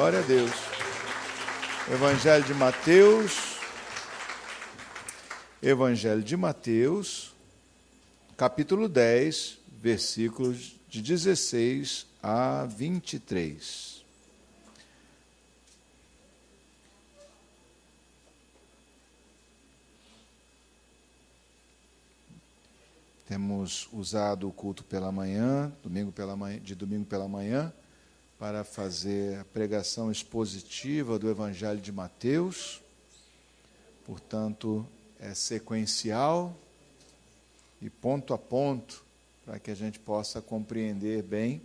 Glória a Deus. Evangelho de Mateus, capítulo 10, versículos de 16 a 23. Temos usado o culto pela manhã, de domingo pela manhã, para fazer a pregação expositiva do Evangelho de Mateus. Portanto, é sequencial e ponto a ponto, para que a gente possa compreender bem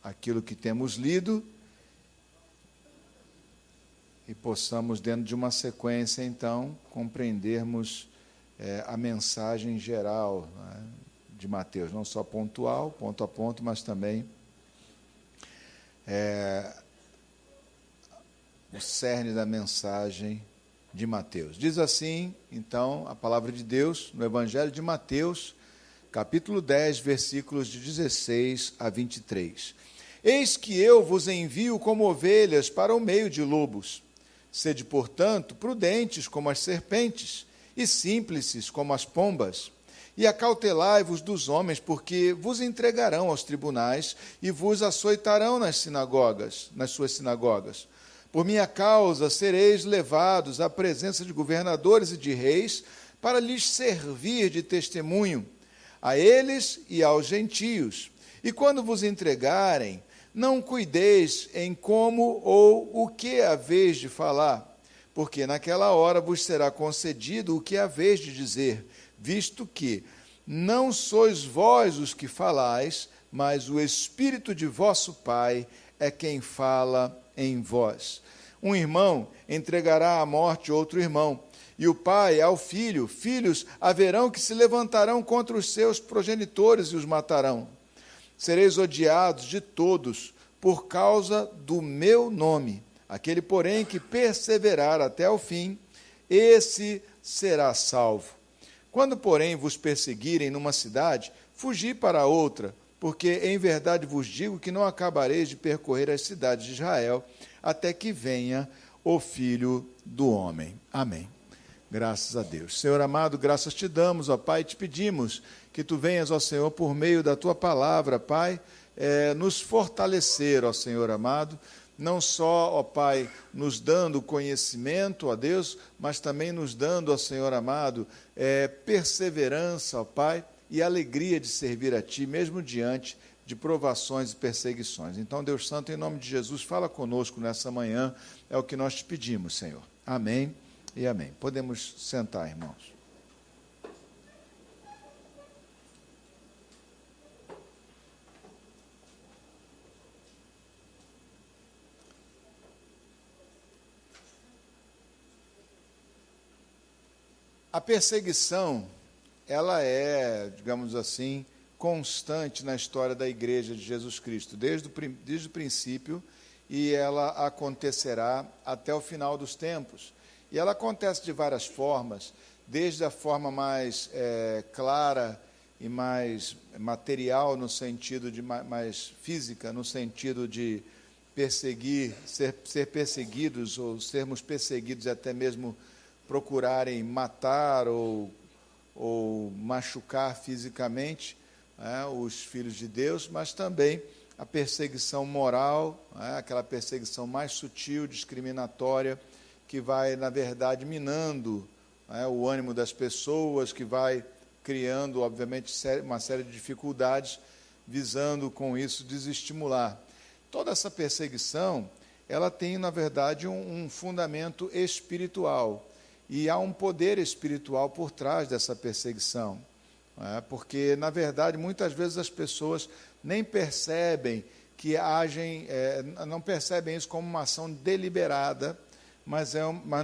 aquilo que temos lido e possamos, dentro de uma sequência, então, compreendermos a mensagem geral de Mateus, não só pontual, ponto a ponto, mas também o cerne da mensagem de Mateus. Diz assim, então, a palavra de Deus, no Evangelho de Mateus, capítulo 10, versículos de 16 a 23. Eis que eu vos envio como ovelhas para o meio de lobos. Sede, portanto, prudentes como as serpentes, e simples como as pombas, e acautelai-vos dos homens, porque vos entregarão aos tribunais e vos açoitarão nas suas sinagogas. Por minha causa sereis levados à presença de governadores e de reis, para lhes servir de testemunho, a eles e aos gentios. E quando vos entregarem, não cuideis em como ou o que haveis de falar, porque naquela hora vos será concedido o que haveis de dizer, visto que não sois vós os que falais, mas o Espírito de vosso Pai é quem fala em vós. Um irmão entregará à morte outro irmão, e o pai ao filho. Filhos haverão que se levantarão contra os seus progenitores e os matarão. Sereis odiados de todos por causa do meu nome. Aquele, porém, que perseverar até o fim, esse será salvo. Quando, porém, vos perseguirem numa cidade, fugi para outra, porque em verdade vos digo que não acabareis de percorrer as cidades de Israel, até que venha o Filho do Homem. Amém. Graças a Deus. Senhor amado, graças te damos, ó Pai, te pedimos que tu venhas, ó Senhor, por meio da tua palavra, Pai, nos fortalecer, ó Senhor amado, não só, ó Pai, nos dando conhecimento, ó Deus, mas também nos dando, ó Senhor amado, perseverança, ó Pai, e alegria de servir a Ti, mesmo diante de provações e perseguições. Então, Deus Santo, em nome de Jesus, fala conosco nessa manhã, é o que nós te pedimos, Senhor. Amém e amém. Podemos sentar, irmãos. A perseguição, ela é, digamos assim, constante na história da Igreja de Jesus Cristo, desde o princípio, e ela acontecerá até o final dos tempos. E ela acontece de várias formas, desde a forma mais clara e mais material, no sentido de mais física, no sentido de perseguir, ser perseguidos, ou sermos perseguidos até mesmo procurarem matar ou machucar fisicamente os filhos de Deus, mas também a perseguição moral, aquela perseguição mais sutil, discriminatória, que vai, na verdade, minando o ânimo das pessoas, que vai criando, obviamente, uma série de dificuldades, visando com isso desestimular. Toda essa perseguição, ela tem, na verdade, um fundamento espiritual. E há um poder espiritual por trás dessa perseguição, porque, na verdade, muitas vezes as pessoas nem percebem que agem, não percebem isso como uma ação deliberada, mas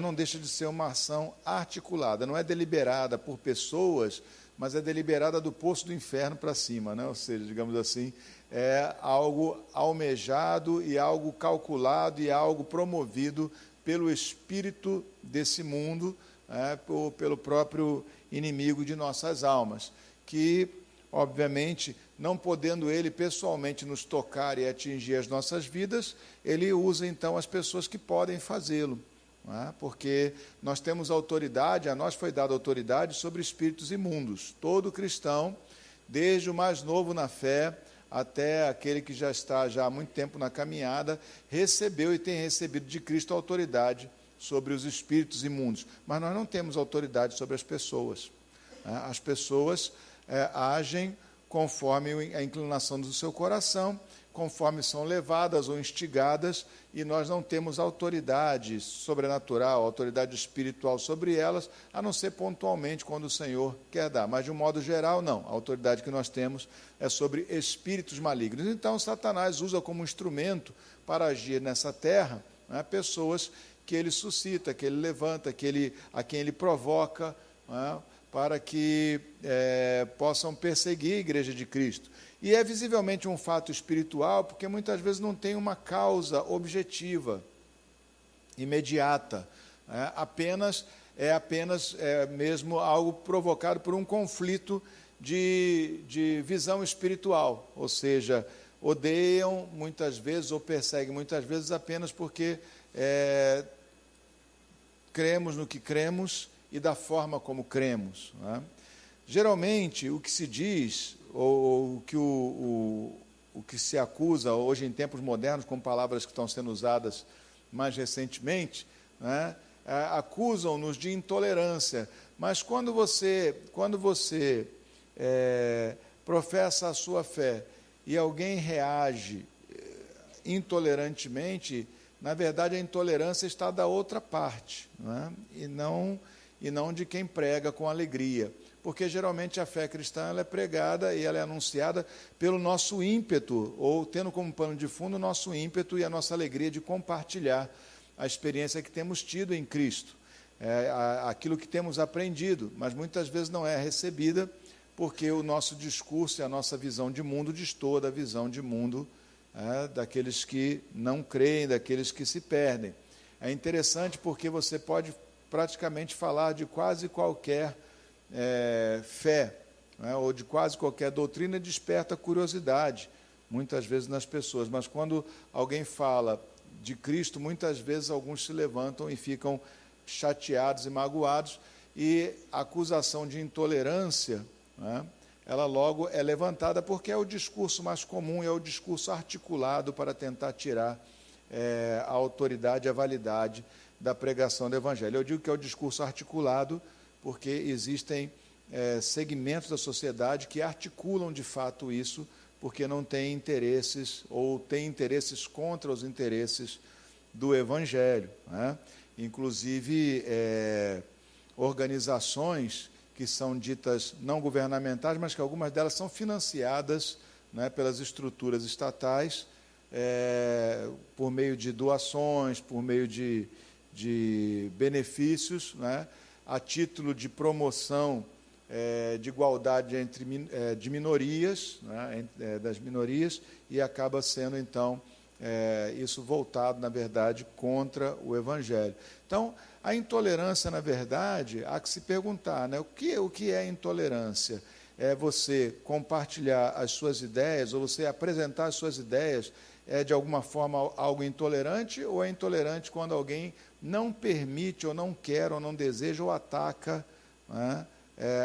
não deixa de ser uma ação articulada. Não é deliberada por pessoas, mas é deliberada do poço do inferno para cima, né? Ou seja, digamos assim, é algo almejado e algo calculado e algo promovido pelo espírito desse mundo, pelo próprio inimigo de nossas almas, que obviamente, não podendo ele pessoalmente nos tocar e atingir as nossas vidas, ele usa então as pessoas que podem fazê-lo, não é? Porque nós temos autoridade, a nós foi dada autoridade sobre espíritos imundos. Todo cristão, desde o mais novo na fé até aquele que já está há muito tempo na caminhada, recebeu e tem recebido de Cristo a autoridade sobre os espíritos imundos. Mas nós não temos autoridade sobre as pessoas. As pessoas agem conforme a inclinação do seu coração, conforme são levadas ou instigadas, e nós não temos autoridade sobrenatural, autoridade espiritual sobre elas, a não ser pontualmente quando o Senhor quer dar. Mas, de um modo geral, não. A autoridade que nós temos é sobre espíritos malignos. Então, Satanás usa como instrumento para agir nessa terra, né, pessoas que ele suscita, que ele levanta, a quem ele provoca, né, para que possam perseguir a Igreja de Cristo. E é visivelmente um fato espiritual, porque muitas vezes não tem uma causa objetiva, imediata, né? apenas mesmo algo provocado por um conflito de visão espiritual, ou seja, odeiam muitas vezes ou perseguem muitas vezes apenas porque cremos no que cremos e da forma como cremos, né? Geralmente, o que se diz, ou o que se acusa hoje em tempos modernos, com palavras que estão sendo usadas mais recentemente, né, acusam-nos de intolerância. Mas quando você professa a sua fé e alguém reage intolerantemente, na verdade a intolerância está da outra parte, né, e não de quem prega com alegria. Porque geralmente a fé cristã ela é pregada e ela é anunciada pelo nosso ímpeto, ou tendo como pano de fundo o nosso ímpeto e a nossa alegria de compartilhar a experiência que temos tido em Cristo, aquilo que temos aprendido, mas muitas vezes não é recebida porque o nosso discurso e a nossa visão de mundo destoa da visão de mundo daqueles que não creem, daqueles que se perdem. É interessante porque você pode praticamente falar de quase qualquer fé, né, ou de quase qualquer doutrina, desperta curiosidade, muitas vezes nas pessoas. Mas quando alguém fala de Cristo, muitas vezes alguns se levantam e ficam chateados e magoados, e a acusação de intolerância, né, ela logo é levantada porque é o discurso mais comum, é o discurso articulado para tentar tirar a autoridade, a validade da pregação do Evangelho. Eu digo que é o discurso articulado porque existem segmentos da sociedade que articulam de fato isso, porque não têm interesses, ou têm interesses contra os interesses do Evangelho, né? Inclusive, organizações que são ditas não governamentais, mas que algumas delas são financiadas, né, pelas estruturas estatais, por meio de doações, por meio de benefícios, né, a título de promoção de igualdade de minorias, né, das minorias, e acaba sendo, então, isso voltado, na verdade, contra o Evangelho. Então, a intolerância, na verdade, há que se perguntar, né, o que é intolerância? É você compartilhar as suas ideias, ou você apresentar as suas ideias, de alguma forma algo intolerante, ou é intolerante quando alguém não permite, ou não quer, ou não deseja, ou ataca, né,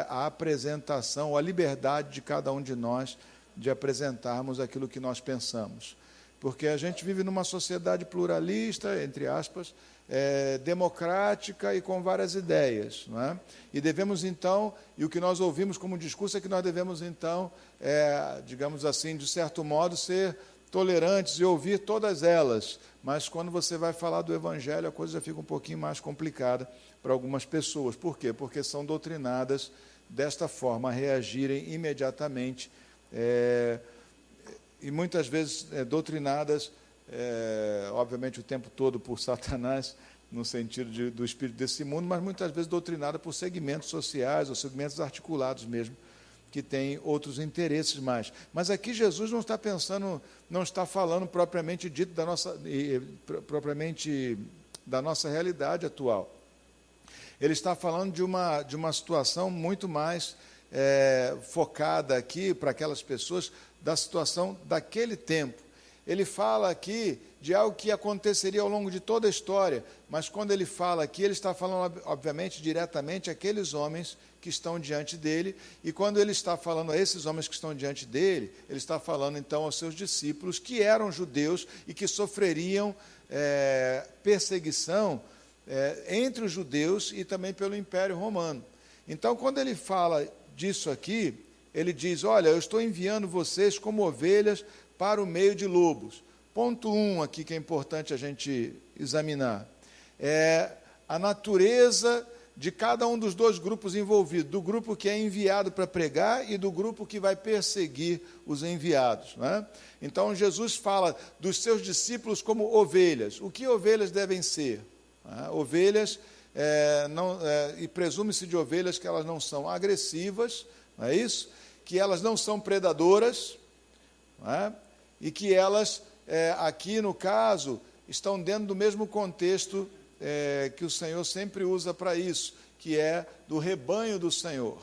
a apresentação, ou a liberdade de cada um de nós de apresentarmos aquilo que nós pensamos. Porque a gente vive numa sociedade pluralista, entre aspas, democrática e com várias ideias, não é? E devemos então, e o que nós ouvimos como discurso é que nós devemos então, digamos assim, de certo modo, ser tolerantes e ouvir todas elas, mas quando você vai falar do Evangelho, a coisa já fica um pouquinho mais complicada para algumas pessoas. Por quê? Porque são doutrinadas desta forma, a reagirem imediatamente, e muitas vezes doutrinadas, obviamente o tempo todo por Satanás, no sentido do espírito desse mundo, mas muitas vezes doutrinadas por segmentos sociais, ou segmentos articulados mesmo, que têm outros interesses mais. Mas aqui Jesus não está pensando, não está falando propriamente dito da nossa realidade atual. Ele está falando de uma situação muito mais focada aqui para aquelas pessoas da situação daquele tempo. Ele fala aqui de algo que aconteceria ao longo de toda a história, mas quando ele fala aqui, ele está falando, obviamente, diretamente àqueles homens que estão diante dele, e quando ele está falando a esses homens que estão diante dele, ele está falando então aos seus discípulos, que eram judeus e que sofreriam perseguição entre os judeus e também pelo Império Romano. Então, quando ele fala disso aqui, ele diz, olha, eu estou enviando vocês como ovelhas para o meio de lobos. Ponto 1 aqui que é importante a gente examinar. É a natureza de cada um dos dois grupos envolvidos, do grupo que é enviado para pregar e do grupo que vai perseguir os enviados. Né? Então, Jesus fala dos seus discípulos como ovelhas. O que ovelhas devem ser? Ovelhas, e presume-se de ovelhas que elas não são agressivas, não é isso? Que elas não são predadoras, não é? E que elas, aqui no caso, estão dentro do mesmo contexto que o Senhor sempre usa para isso, que é do rebanho do Senhor.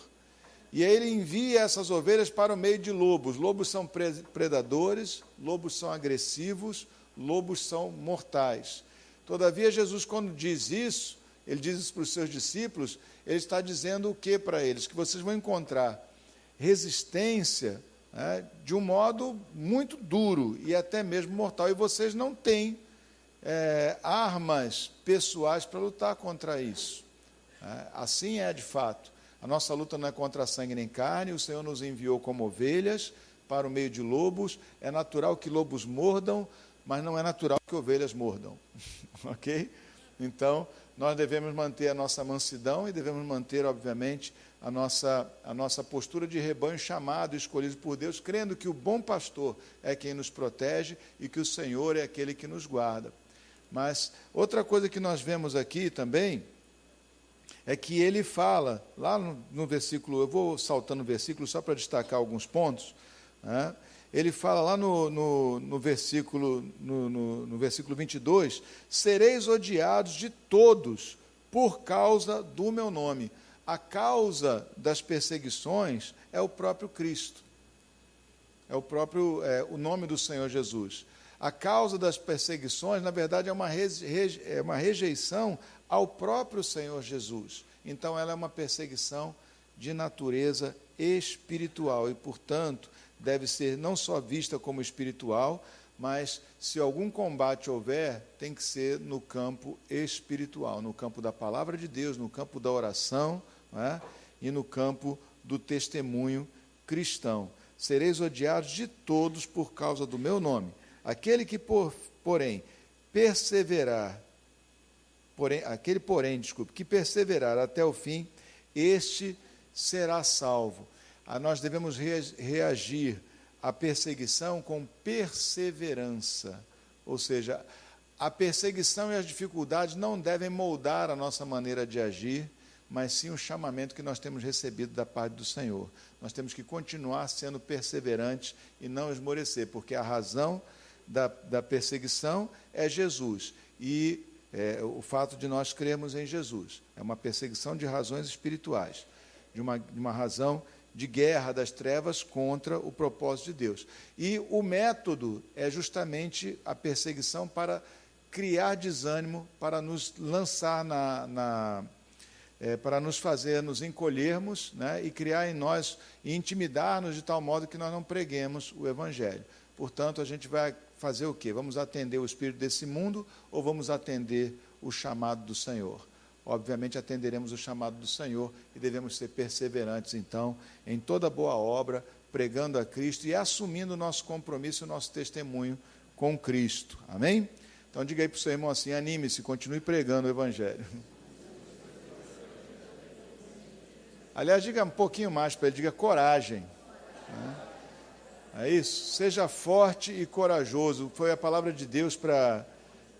E aí ele envia essas ovelhas para o meio de lobos. Lobos são predadores, lobos são agressivos, lobos são mortais. Todavia, Jesus, quando diz isso, ele diz isso para os seus discípulos, ele está dizendo o que para eles? Que vocês vão encontrar resistência de um modo muito duro e até mesmo mortal, e vocês não têm armas pessoais para lutar contra isso. Assim é de fato. A nossa luta não é contra sangue nem carne, o Senhor nos enviou como ovelhas para o meio de lobos. É natural que lobos mordam, mas não é natural que ovelhas mordam. Ok? Então, nós devemos manter a nossa mansidão e devemos manter, obviamente, a nossa postura de rebanho chamado e escolhido por Deus, crendo que o bom pastor é quem nos protege e que o Senhor é aquele que nos guarda. Mas outra coisa que nós vemos aqui também é que ele fala, lá no versículo, eu vou saltando o versículo só para destacar alguns pontos, né? Ele fala lá no versículo 22, sereis odiados de todos por causa do meu nome. A causa das perseguições é o próprio Cristo, o nome do Senhor Jesus. A causa das perseguições, na verdade, é uma rejeição ao próprio Senhor Jesus. Então, ela é uma perseguição de natureza espiritual e, portanto, deve ser não só vista como espiritual, mas se algum combate houver, tem que ser no campo espiritual, no campo da palavra de Deus, no campo da oração, e no campo do testemunho cristão. Sereis odiados de todos por causa do meu nome. Aquele que, porém, perseverar até o fim, este será salvo. Nós devemos reagir à perseguição com perseverança. Ou seja, a perseguição e as dificuldades não devem moldar a nossa maneira de agir, mas sim o chamamento que nós temos recebido da parte do Senhor. Nós temos que continuar sendo perseverantes e não esmorecer, porque a razão da perseguição é Jesus. E o fato de nós crermos em Jesus. É uma perseguição de razões espirituais, de uma razão de guerra das trevas contra o propósito de Deus. E o método é justamente a perseguição para criar desânimo, para nos lançar para nos fazer nos encolhermos, e criar em nós, e intimidar-nos de tal modo que nós não preguemos o Evangelho. Portanto, a gente vai fazer o quê? Vamos atender o espírito desse mundo ou vamos atender o chamado do Senhor? Obviamente atenderemos o chamado do Senhor e devemos ser perseverantes, então, em toda boa obra, pregando a Cristo e assumindo o nosso compromisso e o nosso testemunho com Cristo. Amém? Então, diga aí para o seu irmão assim, anime-se, continue pregando o Evangelho. Aliás, diga um pouquinho mais para ele, diga coragem. É isso? Seja forte e corajoso. Foi a palavra de Deus para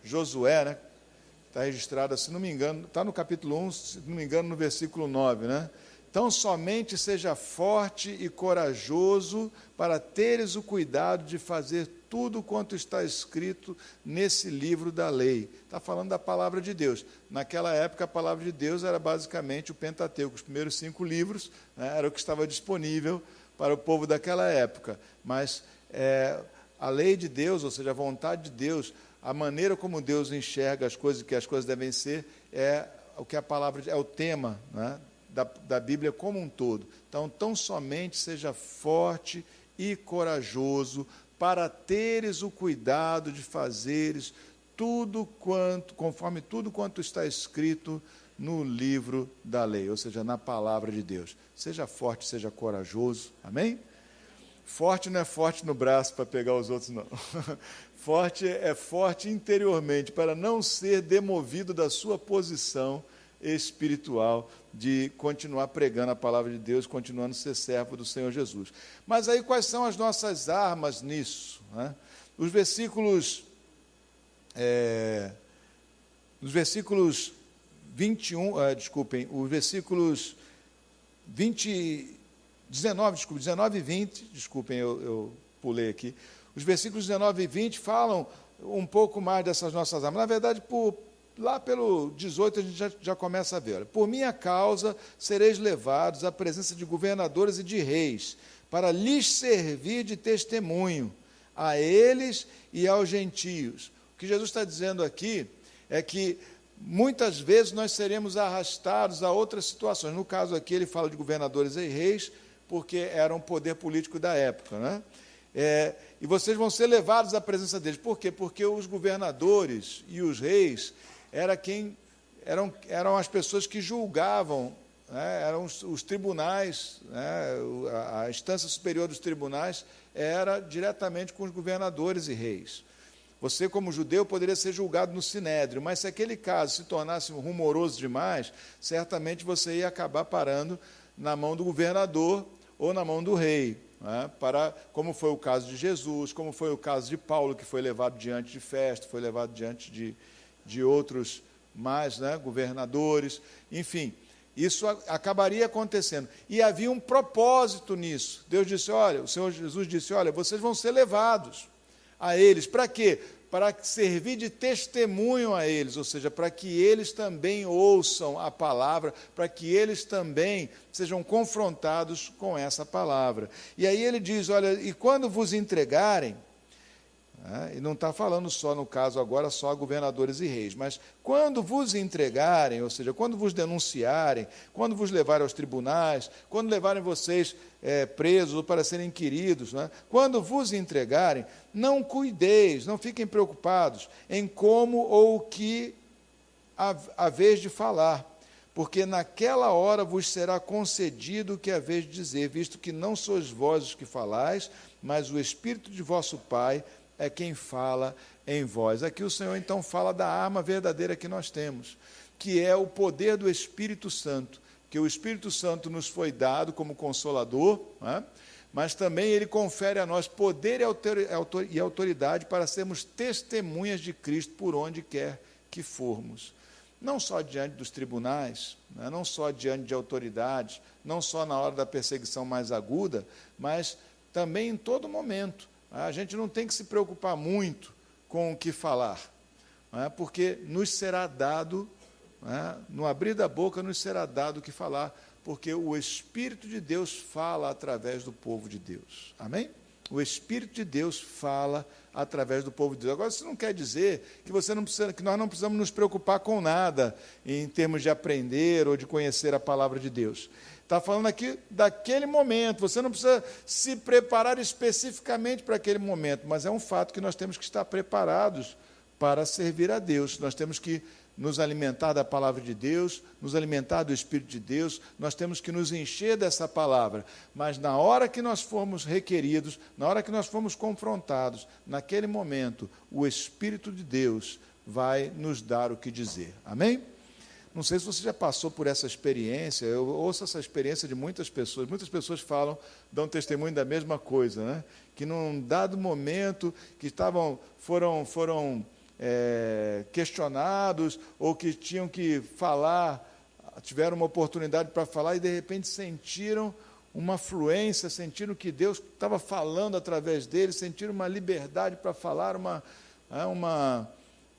Josué, né? Está registrada, se não me engano, está no capítulo 1, se não me engano, no versículo 9, né? Então, somente seja forte e corajoso para teres o cuidado de fazer tudo quanto está escrito nesse livro da lei. Está falando da palavra de Deus. Naquela época, a palavra de Deus era basicamente o Pentateuco. Os primeiros 5 livros, né, era o que estava disponível para o povo daquela época. Mas a lei de Deus, ou seja, a vontade de Deus, a maneira como Deus enxerga as coisas, que as coisas devem ser, é o que a palavra é o tema, né, da Bíblia como um todo. Então, tão somente seja forte e corajoso para teres o cuidado de fazeres conforme tudo quanto está escrito no livro da lei, ou seja, na palavra de Deus. Seja forte, seja corajoso, amém? Forte não é forte no braço para pegar os outros, não. Forte é forte interiormente, para não ser demovido da sua posição espiritual de continuar pregando a palavra de Deus, continuando a ser servo do Senhor Jesus. Mas aí quais são as nossas armas nisso, né? Os versículos 19 e 20, desculpem, eu pulei aqui. Os versículos 19 e 20 falam um pouco mais dessas nossas armas. Na verdade, lá pelo 18 a gente já começa a ver. Olha, por minha causa sereis levados à presença de governadores e de reis, para lhes servir de testemunho, a eles e aos gentios. O que Jesus está dizendo aqui é que muitas vezes nós seremos arrastados a outras situações. No caso aqui ele fala de governadores e reis, porque era um poder político da época, né? E vocês vão ser levados à presença deles. Por quê? Porque os governadores e os reis eram as pessoas que julgavam, né? Eram os tribunais, né? A instância superior dos tribunais era diretamente com os governadores e reis. Você, como judeu, poderia ser julgado no sinédrio, mas se aquele caso se tornasse rumoroso demais, certamente você ia acabar parando na mão do governador ou na mão do rei, né? Como foi o caso de Jesus, como foi o caso de Paulo, que foi levado diante de Festo, foi levado diante de outros mais, né, governadores, enfim, isso acabaria acontecendo. E havia um propósito nisso. Deus disse, olha, o Senhor Jesus disse, olha, vocês vão ser levados a eles. Para quê? Para servir de testemunho a eles, ou seja, para que eles também ouçam a palavra, para que eles também sejam confrontados com essa palavra. E aí ele diz, olha, e quando vos entregarem, e não está falando só, no caso agora, só a governadores e reis, mas quando vos entregarem, ou seja, quando vos denunciarem, quando vos levarem aos tribunais, quando levarem vocês presos ou para serem inquiridos, né? Quando vos entregarem, não cuideis, não fiquem preocupados em como ou o que haveis de falar, porque naquela hora vos será concedido o que haveis de dizer, visto que não sois vós os que falais, mas o Espírito de vosso Pai é quem fala em vós. Aqui o Senhor então fala da arma verdadeira que nós temos, que é o poder do Espírito Santo, que o Espírito Santo nos foi dado como consolador, né? Mas também ele confere a nós poder e autoridade para sermos testemunhas de Cristo por onde quer que formos. Não só diante dos tribunais, né? Não só diante de autoridades, não só na hora da perseguição mais aguda, mas também em todo momento. A gente não tem que se preocupar muito com o que falar, né? Porque nos será dado, né? No abrir da boca nos será dado o que falar, porque o Espírito de Deus fala através do povo de Deus. Amém? O Espírito de Deus fala através do povo de Deus. Agora, isso não quer dizer que nós não precisamos nos preocupar com nada em termos de aprender ou de conhecer a palavra de Deus. Está falando aqui daquele momento, você não precisa se preparar especificamente para aquele momento, mas é um fato que nós temos que estar preparados para servir a Deus. Nós temos que nos alimentar da palavra de Deus, nos alimentar do Espírito de Deus, nós temos que nos encher dessa palavra, mas na hora que nós formos requeridos, na hora que nós formos confrontados, naquele momento, o Espírito de Deus vai nos dar o que dizer. Amém? Não sei se você já passou por essa experiência, eu ouço essa experiência de muitas pessoas falam, dão testemunho da mesma coisa, né? Que num dado momento que foram questionados ou que tinham que falar, tiveram uma oportunidade para falar e de repente sentiram uma fluência, sentiram que Deus estava falando através deles, sentiram uma liberdade para falar,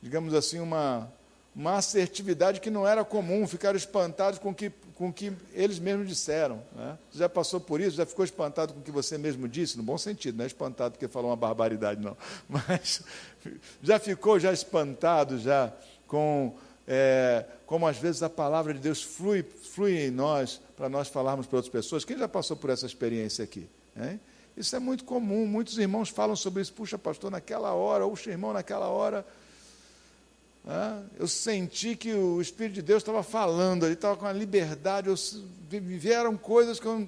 digamos assim, uma assertividade que não era comum, ficaram espantados com o que eles mesmos disseram. Né? Você já passou por isso? Já ficou espantado com o que você mesmo disse? No bom sentido, não é espantado porque falou uma barbaridade, não. Mas já ficou espantado com como às vezes a palavra de Deus flui em nós, para nós falarmos para outras pessoas? Quem já passou por essa experiência aqui? Hein? Isso é muito comum, muitos irmãos falam sobre isso. Puxa, pastor, naquela hora, ou irmão, naquela hora, eu senti que o Espírito de Deus estava falando, ele estava com a liberdade, vieram coisas que eu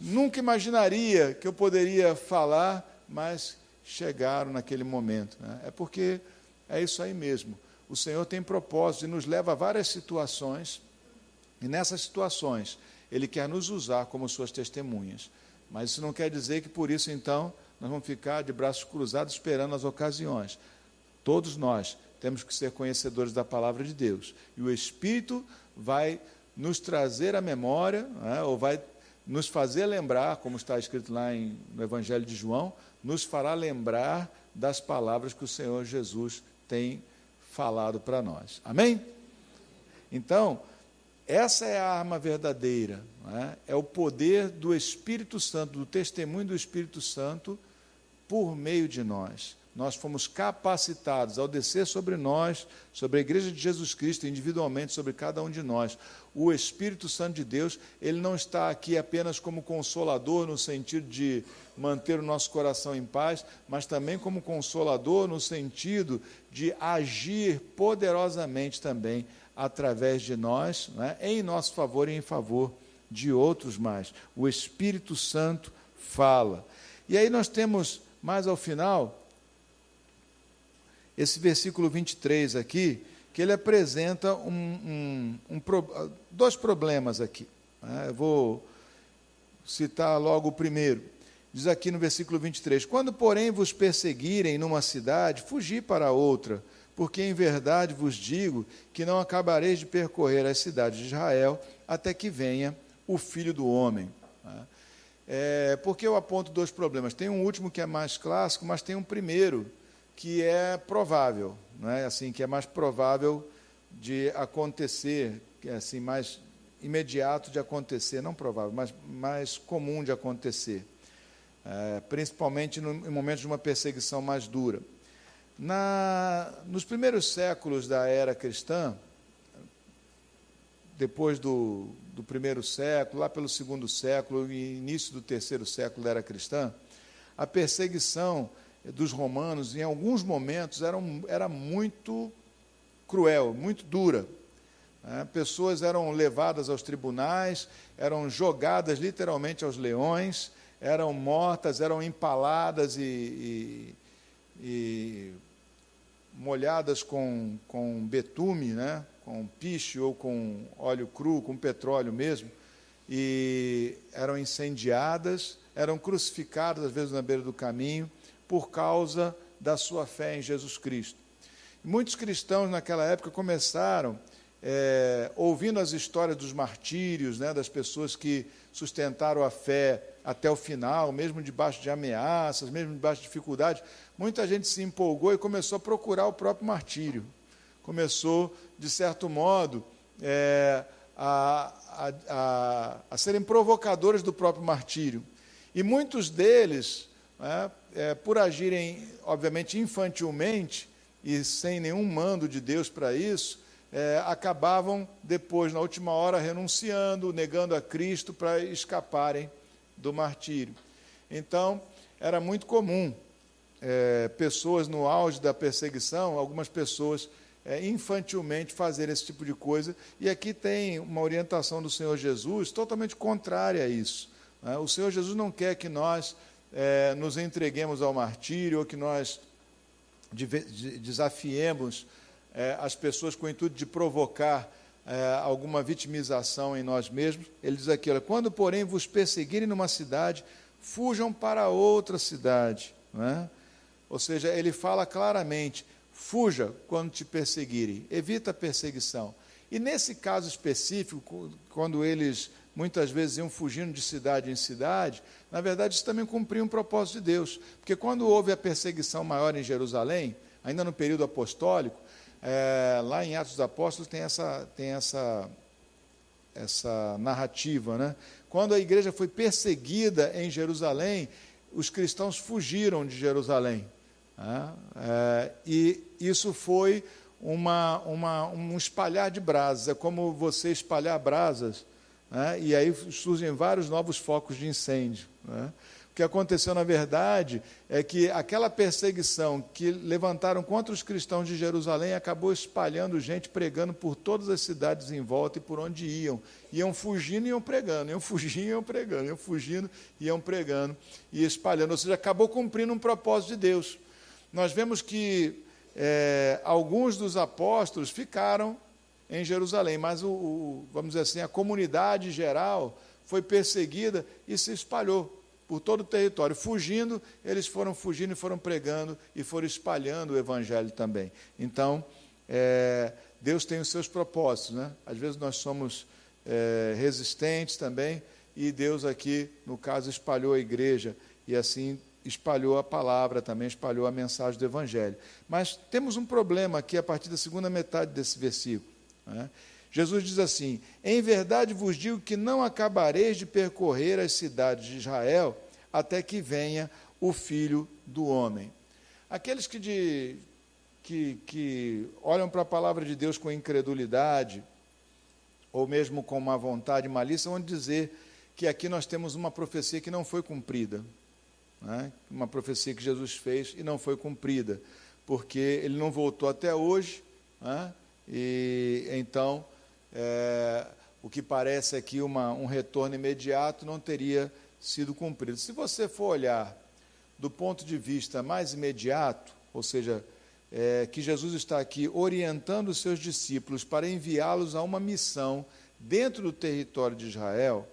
nunca imaginaria que eu poderia falar, mas chegaram naquele momento. Né? É porque é isso aí mesmo. O Senhor tem propósito e nos leva a várias situações, e nessas situações Ele quer nos usar como suas testemunhas. Mas isso não quer dizer que por isso, então, nós vamos ficar de braços cruzados esperando as ocasiões. Todos nós temos que ser conhecedores da palavra de Deus. E o Espírito vai nos trazer à memória, ou vai nos fazer lembrar, como está escrito lá no Evangelho de João, nos fará lembrar das palavras que o Senhor Jesus tem falado para nós. Amém? Então, essa é a arma verdadeira. É o poder do Espírito Santo, do testemunho do Espírito Santo por meio de nós. Nós fomos capacitados ao descer sobre nós, sobre a Igreja de Jesus Cristo, individualmente sobre cada um de nós. O Espírito Santo de Deus, ele não está aqui apenas como consolador, no sentido de manter o nosso coração em paz, mas também como consolador, no sentido de agir poderosamente também através de nós, em nosso favor e em favor de outros mais. O Espírito Santo fala. E aí nós temos, mais ao final, esse versículo 23 aqui, que ele apresenta dois problemas aqui. Eu vou citar logo o primeiro. Diz aqui no versículo 23, quando, porém, vos perseguirem numa cidade, fugi para outra, porque em verdade vos digo que não acabareis de percorrer as cidades de Israel até que venha o Filho do Homem. Porque eu aponto dois problemas. Tem um último que é mais clássico, mas tem um primeiro que é provável, que é mais provável de acontecer, que é assim, mais imediato de acontecer, não provável, mas mais comum de acontecer, principalmente em momentos de uma perseguição mais dura. Nos primeiros séculos da era cristã, depois do primeiro século, lá pelo segundo século e início do terceiro século da era cristã, a perseguição dos romanos, em alguns momentos, era muito cruel, muito dura. Pessoas eram levadas aos tribunais, eram jogadas literalmente aos leões, eram mortas, eram empaladas e molhadas com betume, com piche ou com óleo cru, com petróleo mesmo, e eram incendiadas, eram crucificadas, às vezes, na beira do caminho, por causa da sua fé em Jesus Cristo. Muitos cristãos naquela época começaram, ouvindo as histórias dos martírios, das pessoas que sustentaram a fé até o final, mesmo debaixo de ameaças, mesmo debaixo de dificuldades, muita gente se empolgou e começou a procurar o próprio martírio. Começou, de certo modo, a serem provocadores do próprio martírio. E muitos deles, por agirem, obviamente, infantilmente e sem nenhum mando de Deus para isso, acabavam depois, na última hora, renunciando, negando a Cristo para escaparem do martírio. Então, era muito comum pessoas no auge da perseguição, algumas pessoas infantilmente fazerem esse tipo de coisa, e aqui tem uma orientação do Senhor Jesus totalmente contrária a isso. O Senhor Jesus não quer que nós nos entreguemos ao martírio, ou que nós desafiemos as pessoas com o intuito de provocar alguma vitimização em nós mesmos. Ele diz aqui, quando, porém, vos perseguirem numa cidade, fujam para outra cidade. Ou seja, ele fala claramente, fuja quando te perseguirem, evita a perseguição. E nesse caso específico, quando eles muitas vezes iam fugindo de cidade em cidade, na verdade isso também cumpria um propósito de Deus, porque quando houve a perseguição maior em Jerusalém, ainda no período apostólico, lá em Atos dos Apóstolos tem essa narrativa, né? Quando a igreja foi perseguida em Jerusalém, os cristãos fugiram de Jerusalém, né? E isso foi um espalhar de brasas, é como você espalhar brasas, né? E aí surgem vários novos focos de incêndio, né? O que aconteceu, na verdade, é que aquela perseguição que levantaram contra os cristãos de Jerusalém acabou espalhando gente, pregando por todas as cidades em volta e por onde iam. Iam fugindo e iam pregando, iam fugindo e iam pregando, iam fugindo e iam pregando e espalhando. Ou seja, acabou cumprindo um propósito de Deus. Nós vemos que alguns dos apóstolos ficaram em Jerusalém, mas, vamos dizer assim, a comunidade geral foi perseguida e se espalhou por todo o território. Fugindo, eles foram fugindo e foram pregando e foram espalhando o evangelho também. Então, Deus tem os seus propósitos, né? Às vezes nós somos resistentes também, e Deus aqui, no caso, espalhou a igreja, e assim espalhou a palavra também, espalhou a mensagem do evangelho. Mas temos um problema aqui a partir da segunda metade desse versículo, né? Jesus diz assim: em verdade vos digo que não acabareis de percorrer as cidades de Israel até que venha o Filho do Homem. Aqueles que olham para a palavra de Deus com incredulidade, ou mesmo com má vontade e malícia, vão dizer que aqui nós temos uma profecia que não foi cumprida, né? Uma profecia que Jesus fez e não foi cumprida, porque ele não voltou até hoje, né? E então o que parece aqui um retorno imediato não teria sido cumprido. Se você for olhar do ponto de vista mais imediato, ou seja, que Jesus está aqui orientando os seus discípulos para enviá-los a uma missão dentro do território de Israel,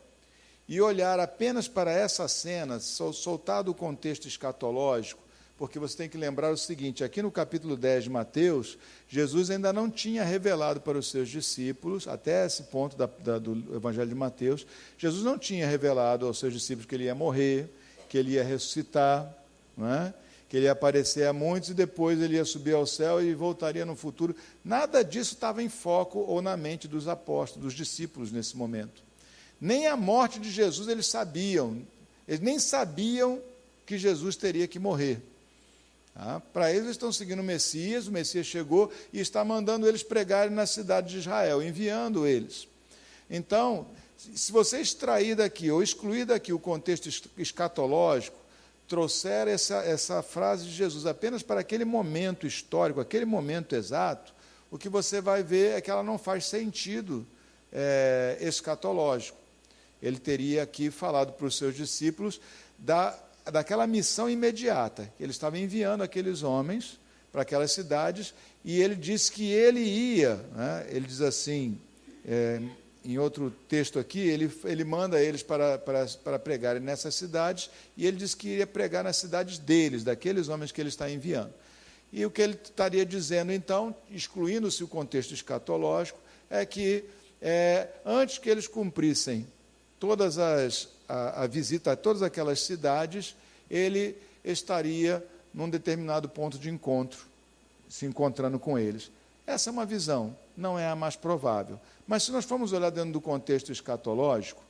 e olhar apenas para essa cena, soltar do contexto escatológico, porque você tem que lembrar o seguinte: aqui no capítulo 10 de Mateus, Jesus ainda não tinha revelado para os seus discípulos, até esse ponto do Evangelho de Mateus, Jesus não tinha revelado aos seus discípulos que ele ia morrer, que ele ia ressuscitar, não é? Que ele ia aparecer a muitos e depois ele ia subir ao céu e voltaria no futuro. Nada disso estava em foco ou na mente dos apóstolos, dos discípulos nesse momento. Nem a morte de Jesus eles sabiam, eles nem sabiam que Jesus teria que morrer. Para eles estão seguindo o Messias chegou e está mandando eles pregarem na cidade de Israel, enviando eles. Então, se você extrair daqui ou excluir daqui o contexto escatológico, trouxer essa frase de Jesus apenas para aquele momento histórico, aquele momento exato, o que você vai ver é que ela não faz sentido escatológico. Ele teria aqui falado para os seus discípulos daquela missão imediata. Ele estava enviando aqueles homens para aquelas cidades, e ele disse que ele ia, né? Ele diz assim, em outro texto aqui, ele manda eles para pregarem nessas cidades, e ele diz que iria pregar nas cidades deles, daqueles homens que ele está enviando. E o que ele estaria dizendo, então, excluindo-se o contexto escatológico, é que antes que eles cumprissem a visita a todas aquelas cidades, ele estaria num determinado ponto de encontro, se encontrando com eles. Essa é uma visão, não é a mais provável. Mas se nós formos olhar dentro do contexto escatológico,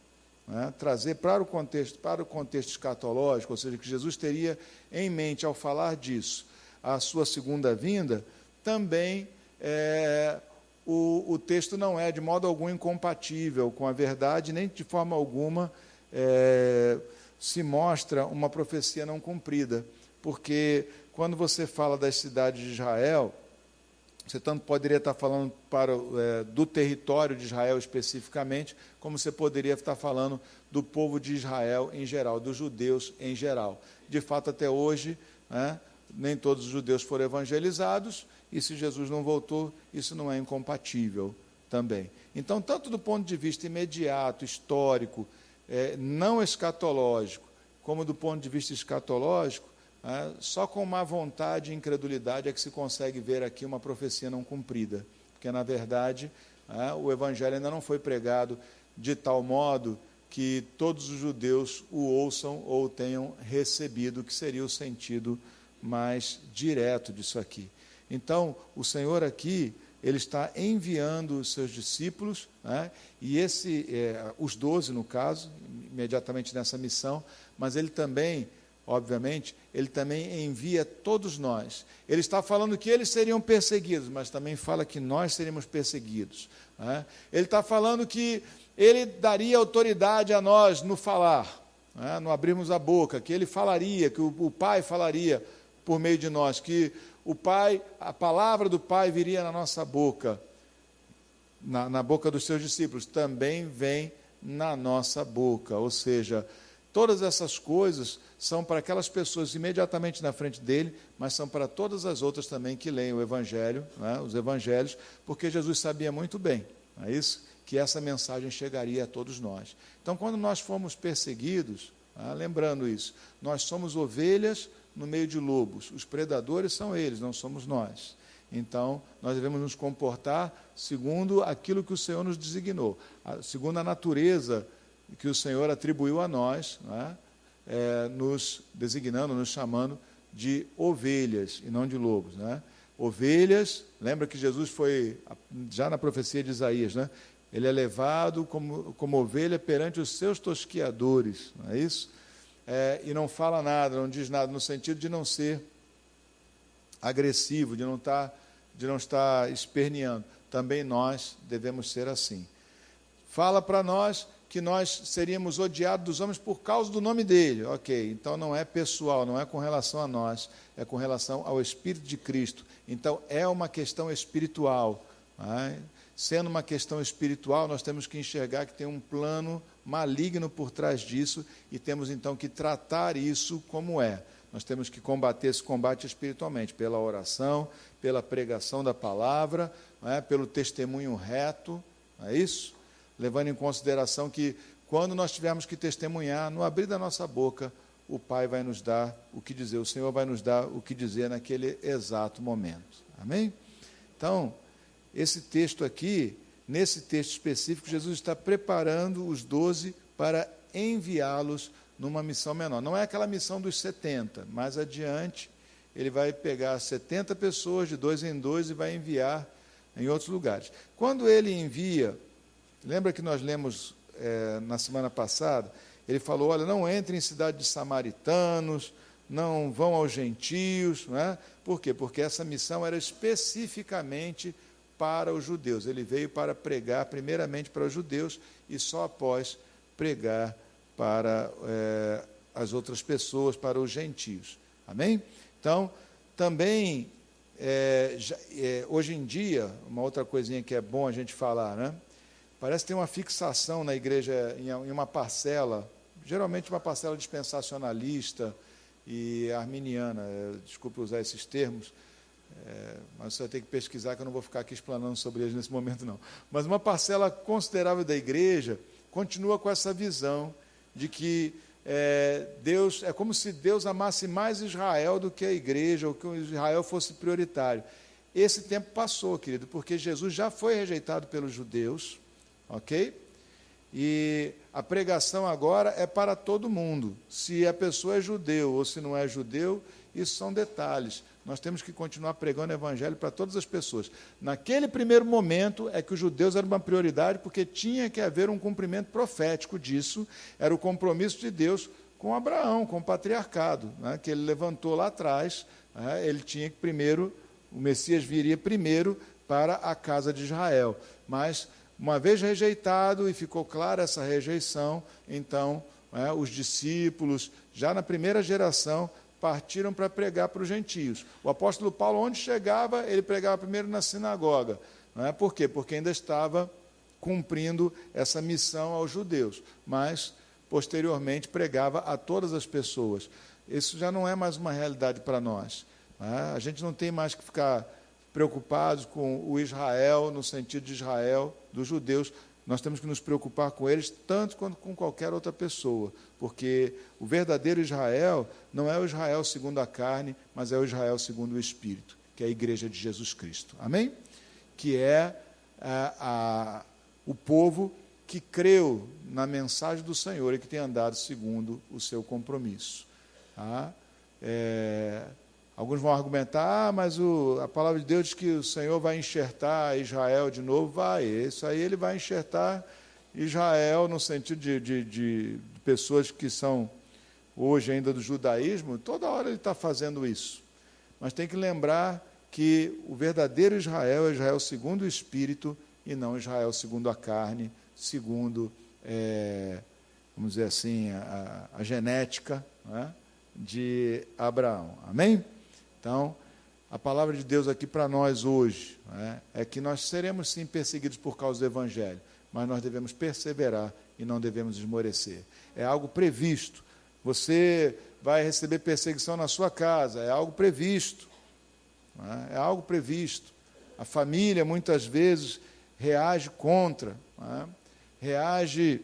né, trazer para o contexto escatológico, ou seja, que Jesus teria em mente ao falar disso, a sua segunda vinda, também o texto não é de modo algum incompatível com a verdade, nem de forma alguma se mostra uma profecia não cumprida, porque quando você fala das cidades de Israel, você tanto poderia estar falando do território de Israel especificamente, como você poderia estar falando do povo de Israel em geral, dos judeus em geral. De fato, até hoje, né, nem todos os judeus foram evangelizados, e se Jesus não voltou, isso não é incompatível também. Então, tanto do ponto de vista imediato, histórico, não escatológico, como do ponto de vista escatológico, só com má vontade e incredulidade é que se consegue ver aqui uma profecia não cumprida, porque, na verdade, o Evangelho ainda não foi pregado de tal modo que todos os judeus o ouçam ou o tenham recebido, que seria o sentido mais direto disso aqui. Então, o Senhor aqui, ele está enviando os seus discípulos, né, e os 12 no caso, imediatamente nessa missão, mas ele também, obviamente, ele também envia todos nós. Ele está falando que eles seriam perseguidos, mas também fala que nós seríamos perseguidos, né? Ele está falando que ele daria autoridade a nós no falar, né, no abrirmos a boca, que ele falaria, que o Pai falaria por meio de nós, que o Pai, a palavra do Pai viria na nossa boca, na boca dos seus discípulos, também vem na nossa boca. Ou seja, todas essas coisas são para aquelas pessoas imediatamente na frente dele, mas são para todas as outras também que leem o Evangelho, né, os Evangelhos, porque Jesus sabia muito bem, não é isso? Que essa mensagem chegaria a todos nós. Então, quando nós fomos perseguidos, lembrando isso, nós somos ovelhas no meio de lobos, os predadores são eles, não somos nós. Então, nós devemos nos comportar segundo aquilo que o Senhor nos designou, segundo a natureza que o Senhor atribuiu a nós, né, nos designando, nos chamando de ovelhas e não de lobos, né? Ovelhas, lembra que Jesus foi, já na profecia de Isaías, né? Ele é levado como ovelha perante os seus tosquiadores, não é isso? E não fala nada, não diz nada, no sentido de não ser agressivo, de não estar esperneando. Também nós devemos ser assim. Fala para nós que nós seríamos odiados dos homens por causa do nome dele. Ok, então não é pessoal, não é com relação a nós, é com relação ao Espírito de Cristo. Então é uma questão espiritual, né? Sendo uma questão espiritual, nós temos que enxergar que tem um plano maligno por trás disso e temos então que tratar isso como é. Nós temos que combater esse combate espiritualmente, pela oração, pela pregação da palavra, pelo testemunho reto, não é isso? Levando em consideração que quando nós tivermos que testemunhar, no abrir da nossa boca, o Pai vai nos dar o que dizer, o Senhor vai nos dar o que dizer naquele exato momento. Amém? Então, esse texto aqui, nesse texto específico, Jesus está preparando os 12 para enviá-los numa missão menor. Não é aquela missão dos 70, mais adiante ele vai pegar 70 pessoas de 2 em 2 e vai enviar em outros lugares. Quando ele envia, lembra que nós lemos na semana passada, ele falou, olha, não entrem em cidade de samaritanos, não vão aos gentios, não é? Por quê? Porque essa missão era especificamente para os judeus. Ele veio para pregar primeiramente para os judeus e só após pregar para as outras pessoas, para os gentios. Amém? Então, também, hoje em dia, uma outra coisinha que é bom a gente falar, né? Parece que tem uma fixação na igreja em uma parcela, geralmente uma parcela dispensacionalista e arminiana, desculpe usar esses termos, mas você vai ter que pesquisar, que eu não vou ficar aqui explanando sobre eles nesse momento, não. Mas uma parcela considerável da igreja continua com essa visão de que Deus, é como se Deus amasse mais Israel do que a igreja, ou que Israel fosse prioritário. Esse tempo passou, querido, porque Jesus já foi rejeitado pelos judeus, ok? E a pregação agora é para todo mundo. Se a pessoa é judeu ou se não é judeu, isso são detalhes. Nós temos que continuar pregando o evangelho para todas as pessoas. Naquele primeiro momento é que os judeus eram uma prioridade, porque tinha que haver um cumprimento profético disso, era o compromisso de Deus com Abraão, com o patriarcado, né, que ele levantou lá atrás, né, ele tinha que primeiro, o Messias viria primeiro para a casa de Israel. Mas, uma vez rejeitado, e ficou clara essa rejeição, então, os discípulos, já na primeira geração, partiram para pregar para os gentios. O apóstolo Paulo, onde chegava, ele pregava primeiro na sinagoga. Não é? Por quê? Porque ainda estava cumprindo essa missão aos judeus, mas, posteriormente, pregava a todas as pessoas. Isso já não é mais uma realidade para nós. Não é? A gente não tem mais que ficar preocupados com o Israel, no sentido de Israel, dos judeus. Nós temos que nos preocupar com eles tanto quanto com qualquer outra pessoa, porque o verdadeiro Israel não é o Israel segundo a carne, mas é o Israel segundo o Espírito, que é a igreja de Jesus Cristo. Amém? Que é o povo que creu na mensagem do Senhor e que tem andado segundo o seu compromisso. Tá? Alguns vão argumentar, mas a palavra de Deus diz que o Senhor vai enxertar Israel de novo. Vai, isso aí ele vai enxertar Israel no sentido de pessoas que são hoje ainda do judaísmo. Toda hora ele está fazendo isso. Mas tem que lembrar que o verdadeiro Israel é Israel segundo o Espírito e não Israel segundo a carne, segundo, vamos dizer assim, a genética, né, de Abraão. Amém? Então, a palavra de Deus aqui para nós hoje, né, é que nós seremos sim perseguidos por causa do Evangelho, mas nós devemos perseverar e não devemos esmorecer. É algo previsto. Você vai receber perseguição na sua casa, é algo previsto. Né, é algo previsto. A família, muitas vezes, reage contra, né, reage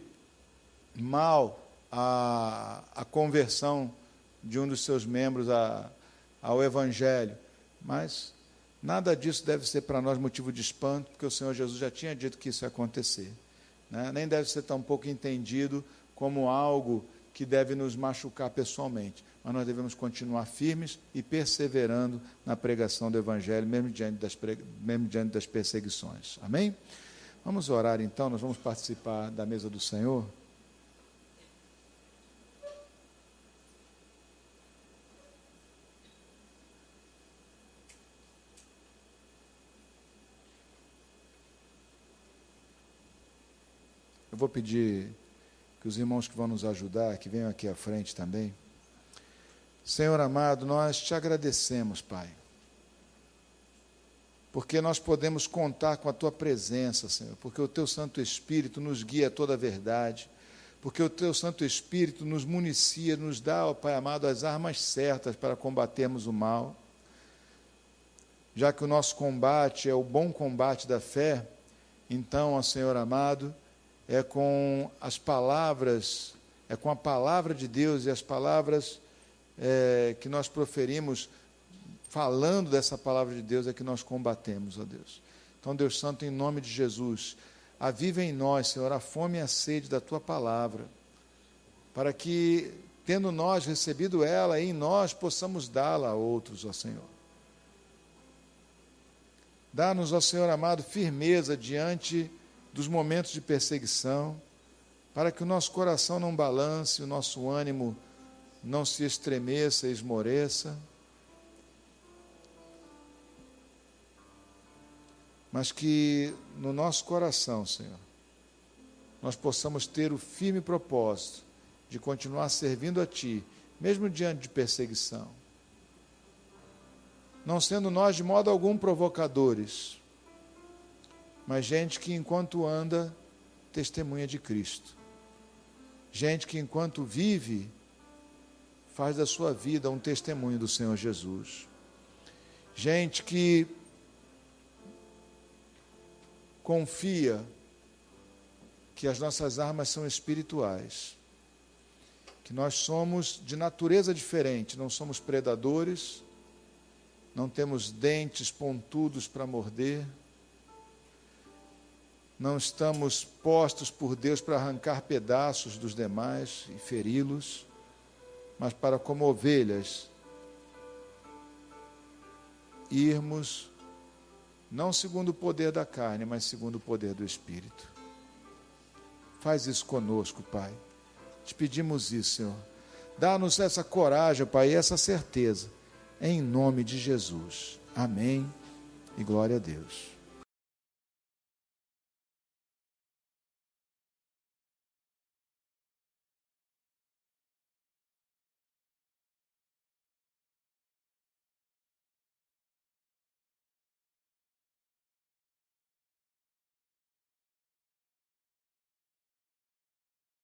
mal à conversão de um dos seus membros ao Evangelho. Mas nada disso deve ser para nós motivo de espanto, porque o Senhor Jesus já tinha dito que isso ia acontecer. Né? Nem deve ser tão pouco entendido como algo que deve nos machucar pessoalmente. Mas nós devemos continuar firmes e perseverando na pregação do Evangelho, mesmo diante das perseguições. Amém? Vamos orar então, nós vamos participar da mesa do Senhor. Eu vou pedir que os irmãos que vão nos ajudar, que venham aqui à frente também. Senhor amado, nós te agradecemos, Pai, porque nós podemos contar com a Tua presença, Senhor, porque o Teu Santo Espírito nos guia a toda a verdade, porque o Teu Santo Espírito nos municia, nos dá, ó Pai amado, as armas certas para combatermos o mal. Já que o nosso combate é o bom combate da fé, então, ó Senhor amado, é com as palavras, é com a palavra de Deus e as palavras que nós proferimos, falando dessa palavra de Deus, é que nós combatemos, ó Deus. Então, Deus Santo, em nome de Jesus, aviva em nós, Senhor, a fome e a sede da Tua palavra, para que, tendo nós recebido ela, em nós possamos dá-la a outros, ó Senhor. Dá-nos, ó Senhor amado, firmeza diante dos momentos de perseguição, para que o nosso coração não balance, o nosso ânimo não se estremeça e esmoreça, mas que no nosso coração, Senhor, nós possamos ter o firme propósito de continuar servindo a Ti, mesmo diante de perseguição, não sendo nós de modo algum provocadores, mas gente que enquanto anda, testemunha de Cristo. Gente que enquanto vive, faz da sua vida um testemunho do Senhor Jesus. Gente que confia que as nossas armas são espirituais, que nós somos de natureza diferente, não somos predadores, não temos dentes pontudos para morder, não estamos postos por Deus para arrancar pedaços dos demais e feri-los, mas para, como ovelhas, irmos, não segundo o poder da carne, mas segundo o poder do Espírito. Faz isso conosco, Pai. Te pedimos isso, Senhor. Dá-nos essa coragem, Pai, e essa certeza, em nome de Jesus. Amém e glória a Deus.